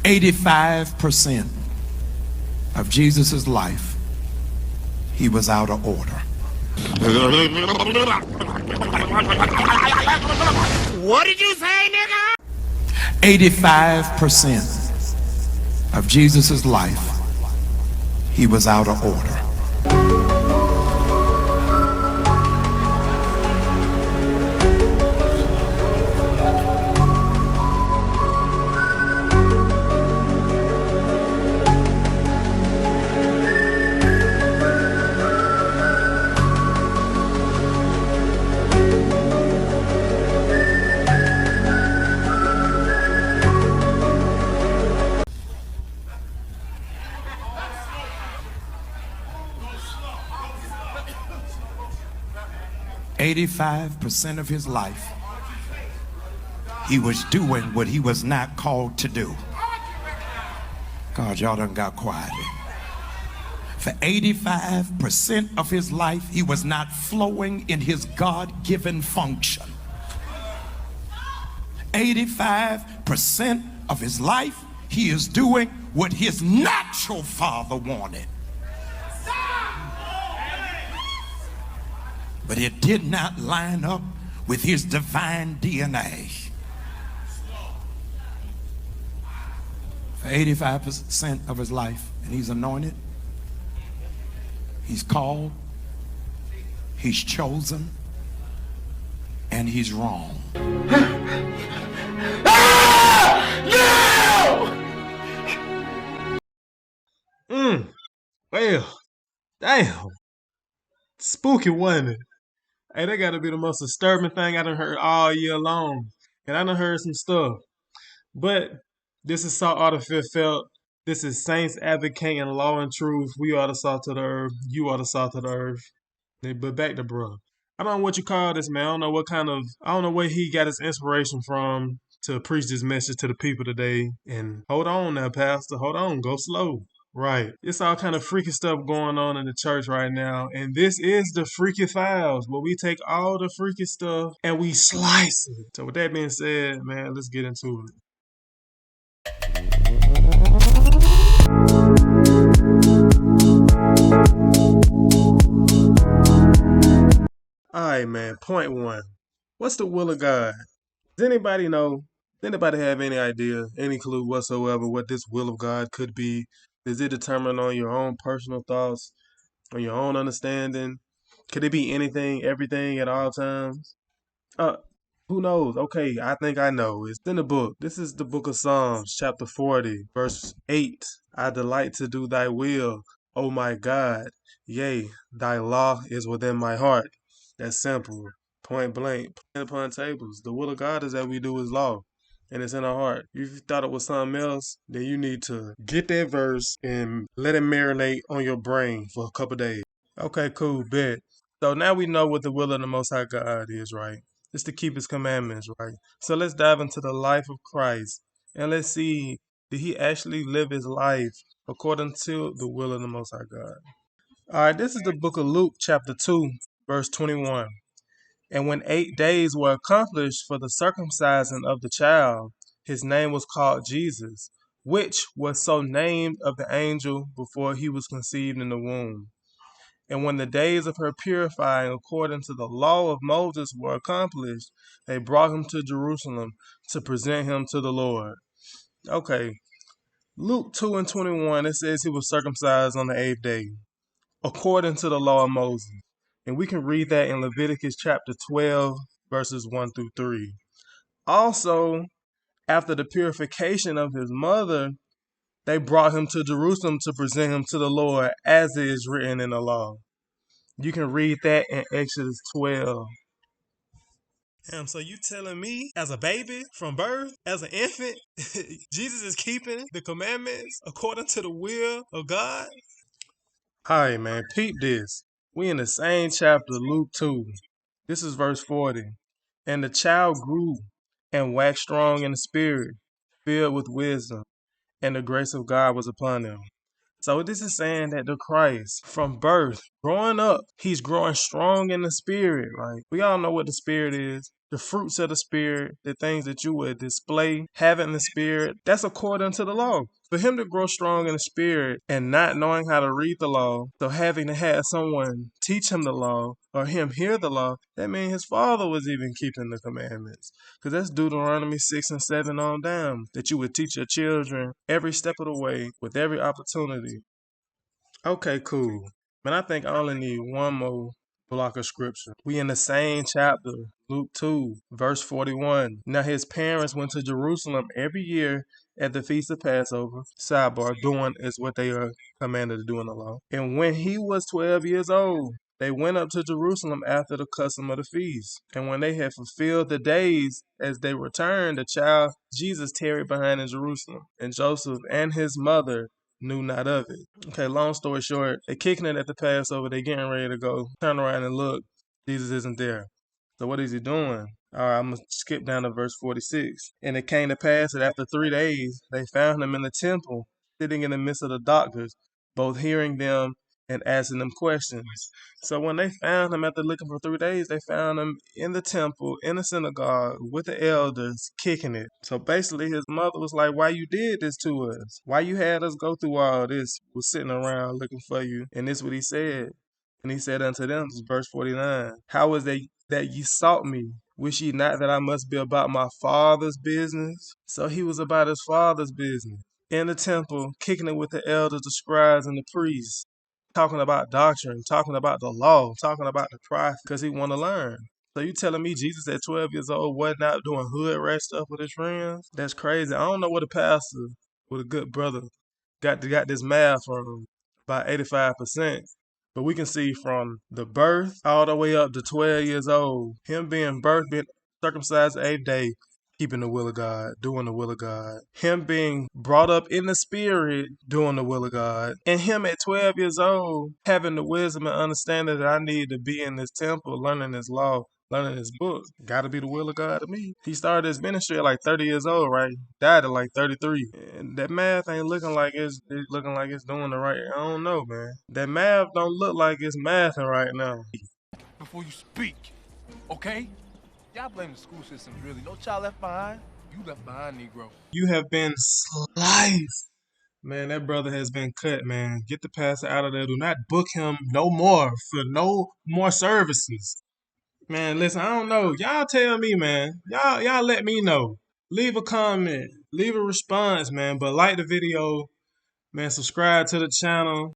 85% of Jesus' life, he was out of order. What did you say, nigga? 85% of Jesus' life, he was out of order. "85% of his life, he was doing what he was not called to do." God, y'all done got quiet. For 85% of his life, he was not flowing in his God-given function. 85% of his life, he is doing what his natural father wanted. But it did not line up with his divine DNA. For 85% of his life, and he's anointed, he's called, he's chosen, and he's wrong. Well, damn. Spooky, wasn't it? Hey, that gotta be the most disturbing thing I done heard all year long. And I done heard some stuff. But this is Salt Artifice Felt. This is Saints advocating law and truth. We are the salt of the earth. You are the salt of the earth. But back to bro. I don't know what you call this, man. I don't know where he got his inspiration from to preach this message to the people today. And hold on now, Pastor. Hold on. Go slow. Right. It's all kind of freaky stuff going on in the church right now. And this is the Freaky Files, where we take all the freaky stuff and we slice it. So with that being said, man, let's get into it. Alright, man. Point one. What's the will of God? Does anybody know? Does anybody have any idea, any clue whatsoever what this will of God could be? Is it determined on your own personal thoughts, on your own understanding? Could it be anything, everything at all times? Uh, who knows? Okay, I think I know. It's in the book. This is the book of Psalms, chapter 40, verse 8. I delight to do thy will, O my God. Yea, thy law is within my heart. That's simple. Point blank. Plain upon tables. The will of God is that we do his law. And it's in our heart. If you thought it was something else, then you need to get that verse and let it marinate on your brain for a couple days. Okay, cool, bet. So now we know what the will of the Most High God is, right? It's to keep his commandments, right? So let's dive into the life of Christ and let's see, did he actually live his life according to the will of the Most High God? All right, this is the book of Luke, chapter 2, verse 21. And when 8 days were accomplished for the circumcision of the child, his name was called Jesus, which was so named of the angel before he was conceived in the womb. And when the days of her purifying according to the law of Moses were accomplished, they brought him to Jerusalem to present him to the Lord. Okay, Luke 2 and 21, it says he was circumcised on the 8th day, according to the law of Moses. And we can read that in Leviticus chapter 12, verses 1 through 3. Also, after the purification of his mother, they brought him to Jerusalem to present him to the Lord, as it is written in the law. You can read that in Exodus 12. So you telling me, as a baby from birth, as an infant, Jesus is keeping the commandments according to the will of God? Alright, man, peep this. We in the same chapter, Luke 2. This is verse 40. And the child grew and waxed strong in the spirit, filled with wisdom, and the grace of God was upon him. So this is saying that the Christ from birth growing up, he's growing strong in the spirit. Like, we all know what the spirit is. The fruits of the spirit, the things that you would display, having the spirit, that's according to the law. For him to grow strong in the spirit and not knowing how to read the law, so having to have someone teach him the law or him hear the law, that means his father was even keeping the commandments. Because that's Deuteronomy 6 and 7 on down, that you would teach your children every step of the way with every opportunity. Okay, cool. Man, I think I only need one more block of scripture. We in the same chapter, Luke 2, verse 41. Now his parents went to Jerusalem every year at the feast of Passover. Sidebar, doing is what they are commanded to do in the law. And when he was 12 years old, they went up to Jerusalem after the custom of the feast. And when they had fulfilled the days, as they returned, the child Jesus tarried behind in Jerusalem. And Joseph and his mother knew not of it. Okay, long story short, they kicking it at the Passover, they getting ready to go. Turn around and look, Jesus isn't there. So what is he doing? All right, I'm going to skip down to verse 46. And it came to pass that after 3 days, they found him in the temple, sitting in the midst of the doctors, both hearing them and asking them questions. So when they found him after looking for 3 days, they found him in the temple, in the synagogue, with the elders, kicking it. So basically his mother was like, why you did this to us? Why you had us go through all this? Was sitting around looking for you. And this is what he said. And he said unto them, this is verse 49, how is it that ye sought me? Wish ye not that I must be about my father's business? So he was about his father's business. In the temple, kicking it with the elders, the scribes, and the priests, talking about doctrine, talking about the law, talking about the prophet, because he want to learn. So you telling me Jesus at 12 years old wasn't out doing hood rat stuff with his friends? That's crazy. I don't know what a pastor with a good brother got this math from, about 85%. But we can see from the birth all the way up to 12 years old, him being birthed, being circumcised the 8th day, keeping the will of God, doing the will of God. Him being brought up in the spirit, doing the will of God. And him at 12 years old, having the wisdom and understanding that I need to be in this temple, learning this law, learning this book. Gotta be the will of God to me. He started his ministry at like 30 years old, right? Died at like 33. And that math ain't looking like it's looking like it's doing the right. I don't know, man. That math don't look like it's mathing right now. Before you speak, okay? Y'all blame the school systems, really. No child left behind. You left behind, Negro. You have been sliced. Man, that brother has been cut, man. Get the pastor out of there. Do not book him no more for no more services. Man, listen, I don't know. Y'all tell me, man. Y'all let me know. Leave a comment. Leave a response, man. But like the video, man, subscribe to the channel.